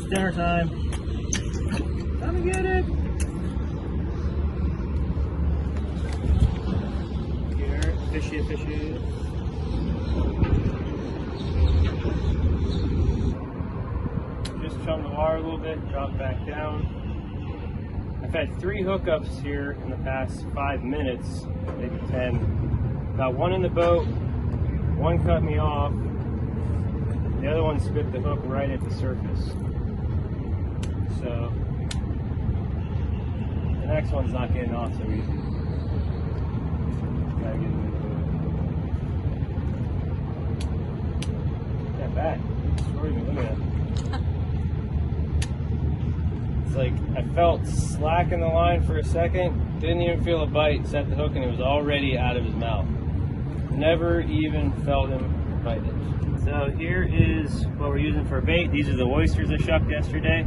It's dinner time. Come and get it. Here, fishy, fishy. Just chum the water a little bit, drop back down. I've had 3 hookups here in the past 5 minutes, maybe 10. Got one in the boat, one cut me off, the other one spit the hook right at the surface. So, the next one's not getting off so easy. Just gotta get into it. That back, destroyed me, look at that. It's like, I felt slack in the line for a second, didn't even feel a bite, set the hook and it was already out of his mouth. Never even felt him bite it. So here is what we're using for bait. These are the oysters I shucked yesterday,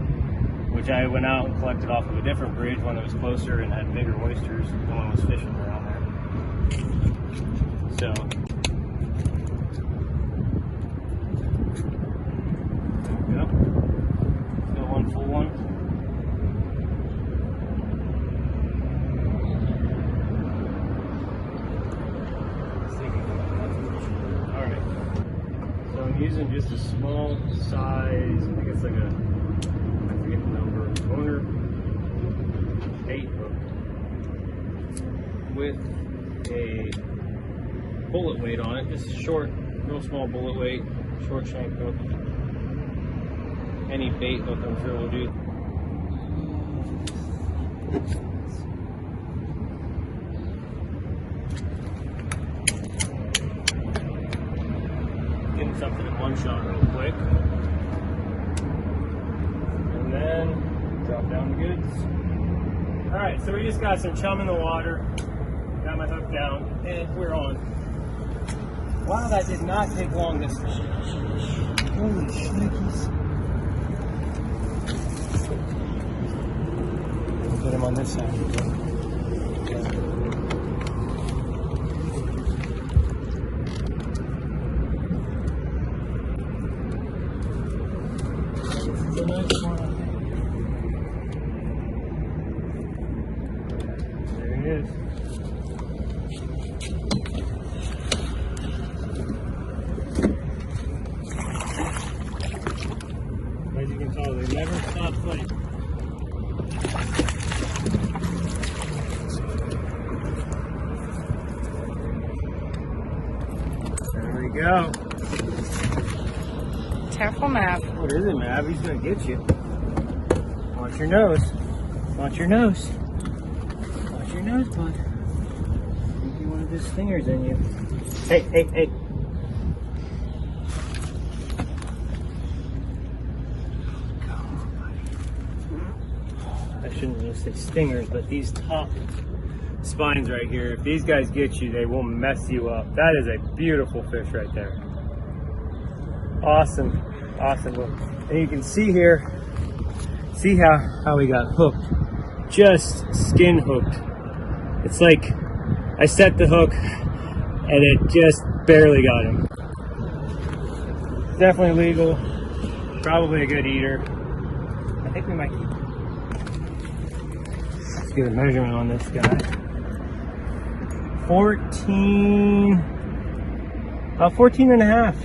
which I went out and collected off of a different bridge, one that was closer and had bigger oysters. No one was fishing around there. So, there we go. Got one full one. Using just a small size, I think it's like a, I forget the number, owner bait hook with a bullet weight on it, just a short, real small bullet weight, short shank hook. Any bait hook I'm sure will do. Something in one shot real quick, and then drop down the goods. All right, so we just got some chum in the water, got my hook down, and we're on. Wow, that did not take long this time. Holy shnikes. Get him on this side. There he is. As you can tell, they never stop fighting. There we go. Careful, Mav. What is it, Mav? He's gonna get you. Watch your nose. Watch your nose. Watch your nose, bud. Maybe one of his fingers in you. Hey, hey, hey. Come on, buddy. I shouldn't really say stingers, but these top spines right here, if these guys get you, they will mess you up. That is a beautiful fish right there. Awesome, awesome. And you can see here, see how we got hooked. Just skin hooked. It's like I set the hook and it just barely got him. Definitely legal, probably a good eater. I think we might keep him. Let's get a measurement on this guy. 14, about 14 and a half.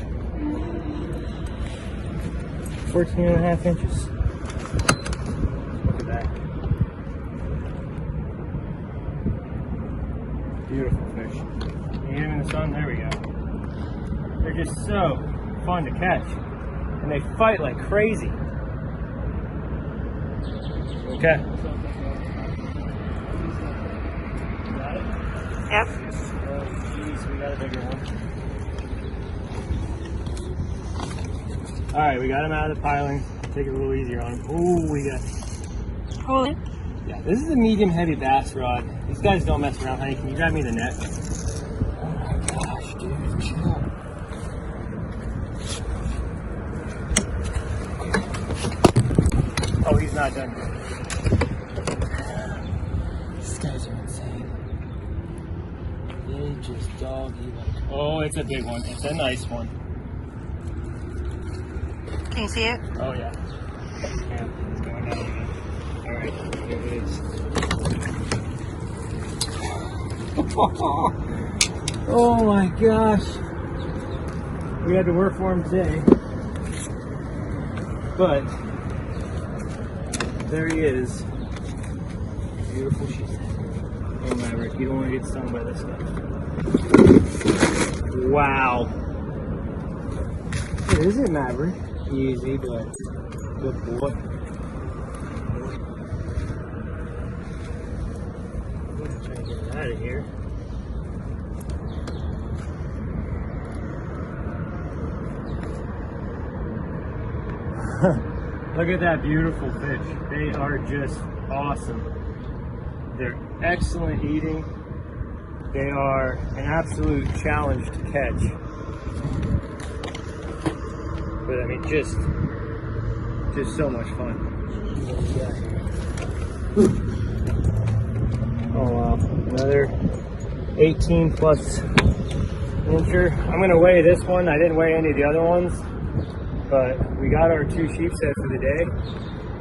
14 and a half inches. Look at that. Beautiful fish. You get him in the sun, there we go. They're just so fun to catch. And they fight like crazy. Okay. Got it? Yep. Oh, jeez, we got a bigger one. All right, we got him out of the piling. Take it a little easier on him. Ooh, we got. Hold it. Yeah, this is a medium heavy bass rod. These guys don't mess around, honey. Can you grab me the net? Oh my gosh, dude, chill. Oh, he's not done yet. These guys are insane. They just doggy like. Oh, it's a big one. It's a nice one. Can you see it? Oh yeah. Yeah, it's going down again. Alright, here it is. Oh my gosh. We had to work for him today. But there he is. Beautiful sheephead. Oh Maverick, you don't want to get stung by this stuff. Wow. It isn't Maverick. Easy, but good boy. Let's try to get it out of here. Look at that beautiful fish. They are just awesome. They're excellent eating. They are an absolute challenge to catch. But I mean, just so much fun. Oh wow, another 18 plus incher. I'm gonna weigh this one. I didn't weigh any of the other ones, but we got our 2 sheepshead for the day.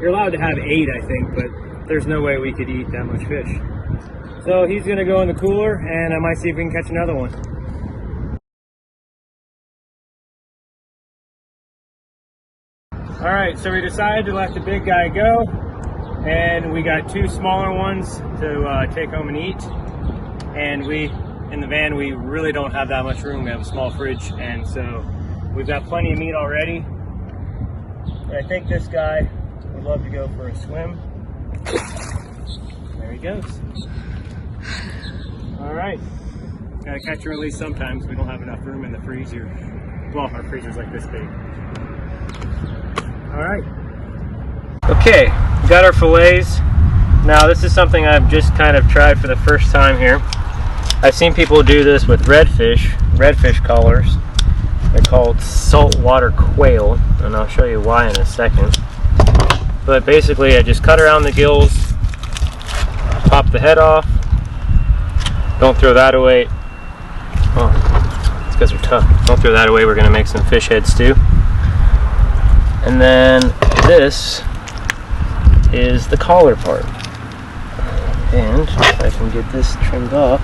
You're allowed to have 8, I think, but there's no way we could eat that much fish. So he's gonna go in the cooler, and I might see if we can catch another one. All right, so we decided to let the big guy go, and we got 2 smaller ones to take home and eat. And in the van, we really don't have that much room. We have a small fridge, and so we've got plenty of meat already. And I think this guy would love to go for a swim. There he goes. All right, gotta catch and release sometimes. We don't have enough room in the freezer. Well, our freezer's like this big. All right. Okay, we got our fillets. Now this is something I've just kind of tried for the first time here. I've seen people do this with redfish collars. They're called saltwater quail, and I'll show you why in a second. But basically I just cut around the gills, pop the head off. Don't throw that away. Oh, these guys are tough. Don't throw that away. We're gonna make some fish head stew. And then this is the collar part. And if I can get this trimmed off.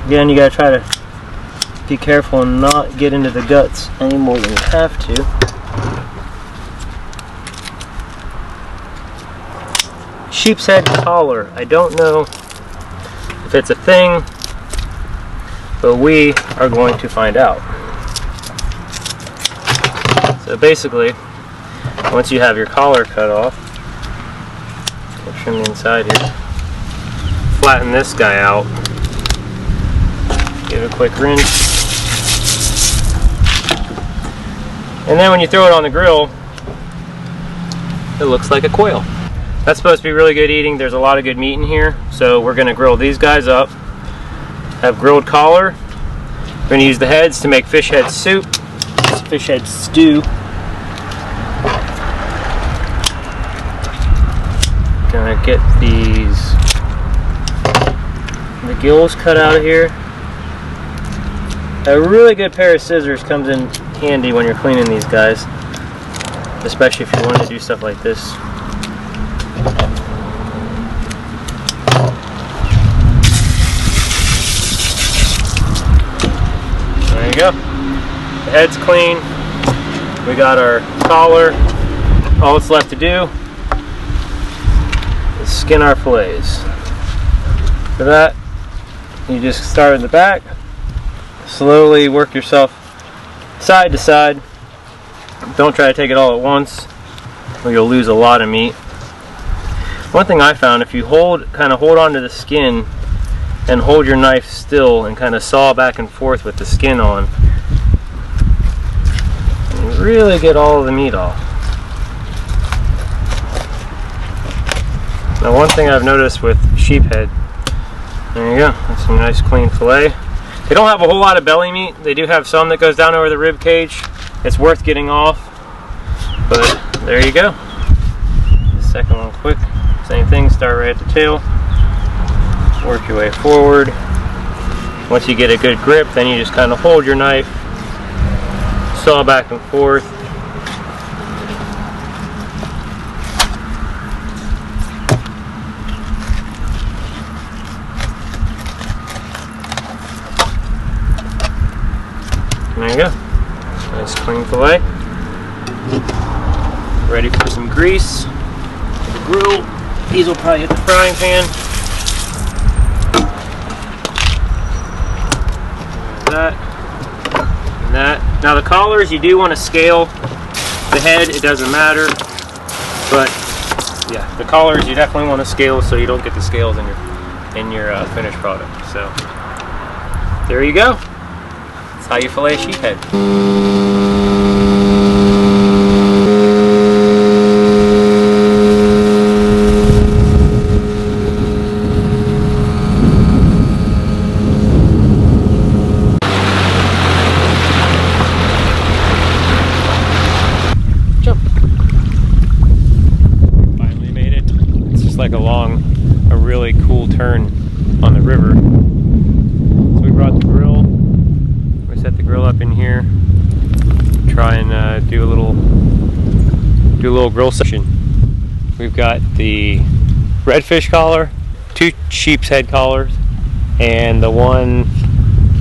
Again, you gotta try to be careful and not get into the guts any more than you have to. Sheepshead collar. I don't know if it's a thing, but we are going to find out. So basically, once you have your collar cut off, we'll trim the inside here, flatten this guy out, give it a quick rinse, and then when you throw it on the grill, it looks like a quail. That's supposed to be really good eating. There's a lot of good meat in here, so we're going to grill these guys up. Have grilled collar. We're going to use the heads to make fish head soup, fish head stew. Gonna get the gills cut out of here. A really good pair of scissors comes in handy when you're cleaning these guys, especially if you want to do stuff like this. There you go. The head's clean. We got our collar. All it's left to do is skin our fillets. For that, you just start in the back, slowly work yourself side to side. Don't try to take it all at once, or you'll lose a lot of meat. One thing I found, if you kind of hold onto the skin and hold your knife still and kind of saw back and forth with the skin on, you really get all of the meat off. Now one thing I've noticed with sheephead, there you go, that's some nice clean fillet. They don't have a whole lot of belly meat. They do have some that goes down over the rib cage. It's worth getting off, but there you go. The second one quick, same thing, start right at the tail, work your way forward. Once you get a good grip, then you just kind of hold your knife, saw back and forth, There you go. Nice clean fillet. Ready for some grease. The grill. These will probably hit the frying pan. That and that. Now the collars, you do want to scale the head. It doesn't matter, but yeah, the collars you definitely want to scale so you don't get the scales in your finished product. So there you go. That's how you fillet sheephead. Like a really cool turn on the river. So we brought the grill. We set the grill up in here. Try and do a little grill session. We've got the redfish collar, 2 sheepshead collars, and the 1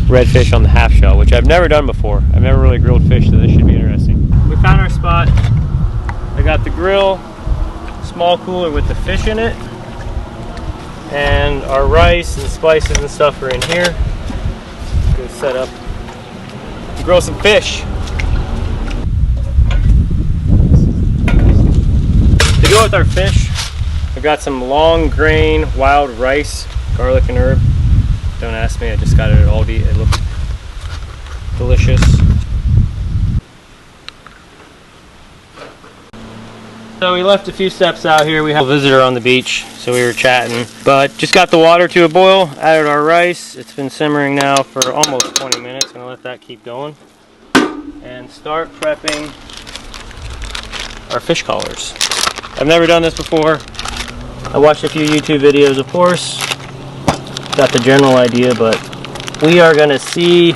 redfish on the half shell, which I've never done before. I've never really grilled fish, so this should be interesting. We found our spot. I got the grill, small cooler with the fish in it, and our rice and spices and stuff are in here. Go set up to grill some fish. To go with our fish, I've got some long grain wild rice, garlic and herb. Don't ask me, I just got it at Aldi. It looks delicious. So we left a few steps out here. We have a visitor on the beach, so we were chatting. But just got the water to a boil, added our rice. It's been simmering now for almost 20 minutes. Gonna let that keep going. And start prepping our fish collars. I've never done this before. I watched a few YouTube videos, of course. Got the general idea, but we are gonna see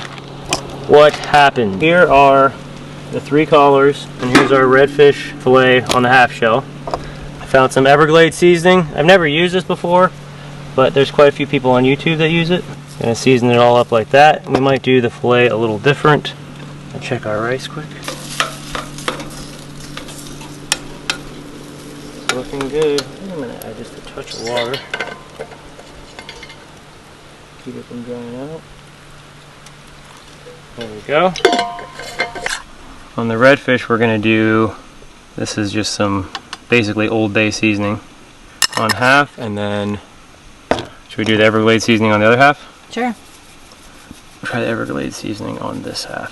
what happens. Here are the 3 collars, and here's our redfish fillet on the half shell. I found some Everglades seasoning. I've never used this before, but there's quite a few people on YouTube that use it. Gonna season it all up like that. We might do the fillet a little different. I'll check our rice quick. It's looking good. I'm gonna add just a touch of water. Keep it from drying out. There we go. On the redfish, we're gonna do, this is just some basically Old Bay seasoning on half, and then should we do the Everglades seasoning on the other half? Sure. Try the Everglades seasoning on this half.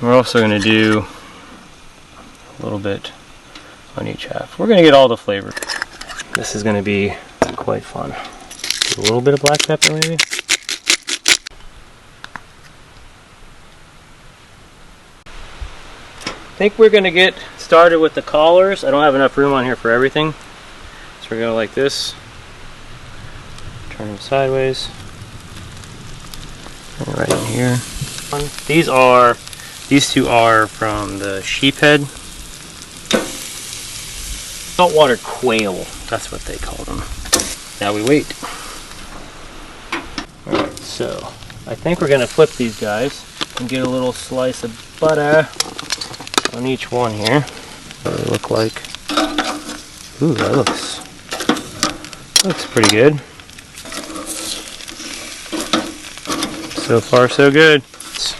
We're also gonna do a little bit on each half. We're gonna get all the flavor. This is gonna be quite fun. Do a little bit of black pepper maybe. I think we're going to get started with the collars. I don't have enough room on here for everything, so we're going to go like this, turn them sideways, and right in here. These 2 are from the Sheepshead. Saltwater quail, that's what they call them. Now we wait. Alright, so I think we're going to flip these guys and get a little slice of butter on each one here. What do they look like? Ooh, that looks pretty good. So far, so good. Let's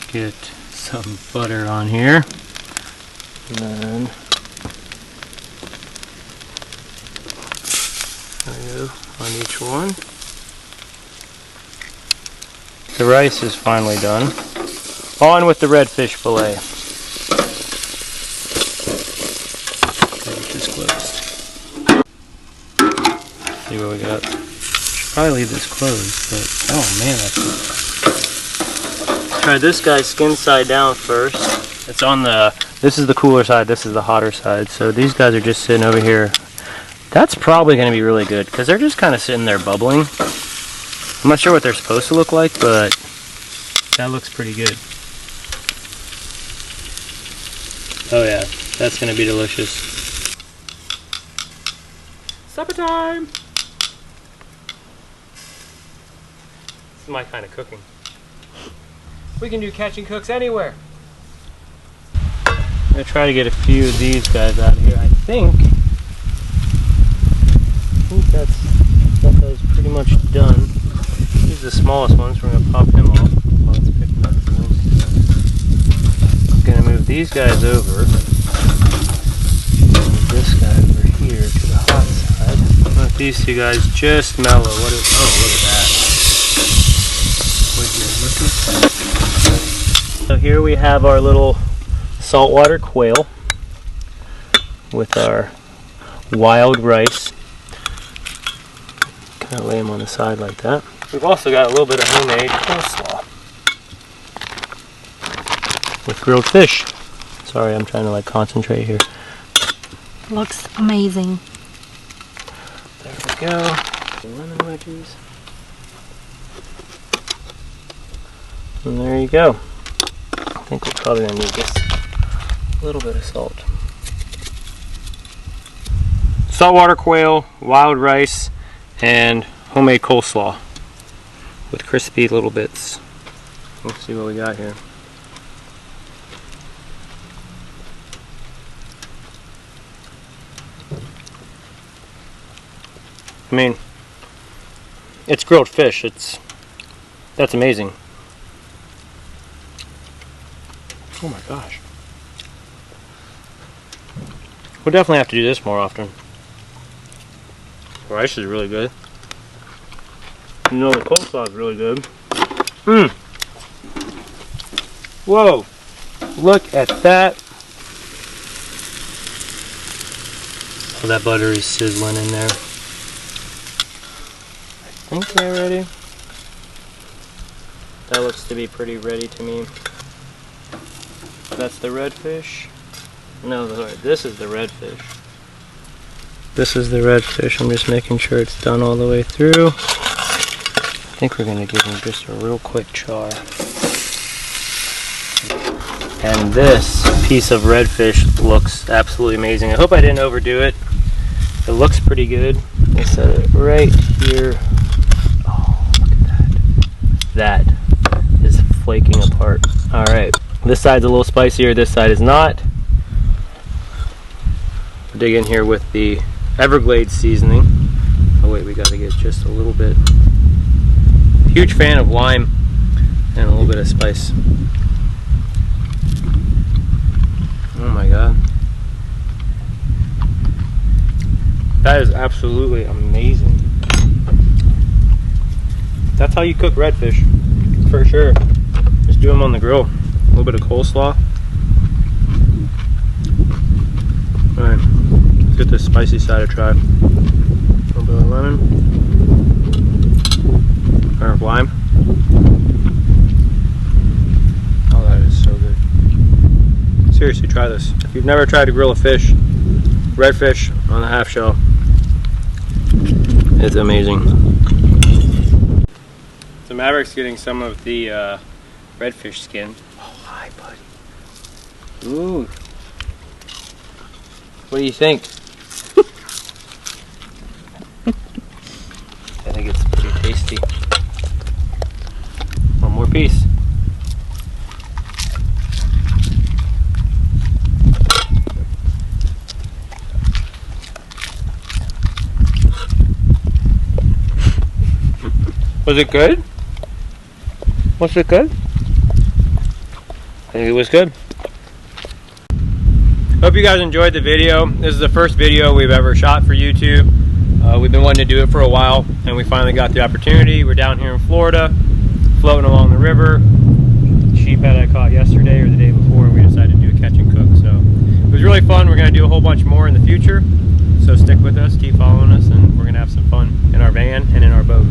get some butter on here. And then on each one. The rice is finally done. On with the redfish fillet. This closed. See what we got. Should probably leave this closed, but oh man, that's good. Try this guy's skin side down first. It's on the. This is the cooler side. This is the hotter side. So these guys are just sitting over here. That's probably going to be really good because they're just kind of sitting there bubbling. I'm not sure what they're supposed to look like, but that looks pretty good. Oh yeah, that's gonna be delicious. Supper time! is my kind of cooking. We can do catch and cooks anywhere. I'm gonna try to get a few of these guys out of here. I think that guy's pretty much done. He's the smallest ones. We're gonna pop him off while it's picking up the wind. I'm gonna move these guys over. And this guy over here to the hot side. Let these two guys just mellow. Oh, look at that. So here we have our little saltwater quail with our wild rice. Kind of lay them on the side like that. We've also got a little bit of homemade coleslaw with grilled fish. Sorry, I'm trying to like concentrate here. Looks amazing. There we go. Lemon wedges. And there you go. I think we're probably going to need just a little bit of salt. Saltwater quail, wild rice, and homemade coleslaw with crispy little bits. Let's see what we got here. I mean, it's grilled fish. That's amazing. Oh my gosh. We'll definitely have to do this more often. The rice is really good. You know, the coleslaw is really good. Mmm. Whoa. Look at that. Oh, that butter is sizzling in there. I think they're ready. That looks to be pretty ready to me. That's the redfish. No, this is the redfish. This is the redfish. I'm just making sure it's done all the way through. I think we're going to give him just a real quick char. And this piece of redfish looks absolutely amazing. I hope I didn't overdo it. It looks pretty good. I set it right here. Oh, look at that. That is flaking apart. Alright, this side's a little spicier, this side is not. Dig in here with the Everglades seasoning. Oh wait, we gotta get just a little bit. Huge fan of lime and a little bit of spice. Oh my god. That is absolutely amazing. That's how you cook redfish, for sure. Just do them on the grill. A little bit of coleslaw. Alright, let's get this spicy side a try. A little bit of lemon. Or lime. Oh, that is so good. Seriously, try this. If you've never tried to grill a fish, redfish on a half shell, it's amazing. So Maverick's getting some of the redfish skin. Oh, hi, buddy. Ooh. What do you think? I think it's pretty tasty. One more piece. Was it good? Was it good? I think it was good. Hope you guys enjoyed the video. This is the first video we've ever shot for YouTube. We've been wanting to do it for a while, and we finally got the opportunity. We're down here in Florida, floating along the river. Sheephead I caught yesterday or the day before, and we decided to do a catch and cook. So it was really fun. We're going to do a whole bunch more in the future. So stick with us, keep following us, and we're going to have some fun in our van and in our boat.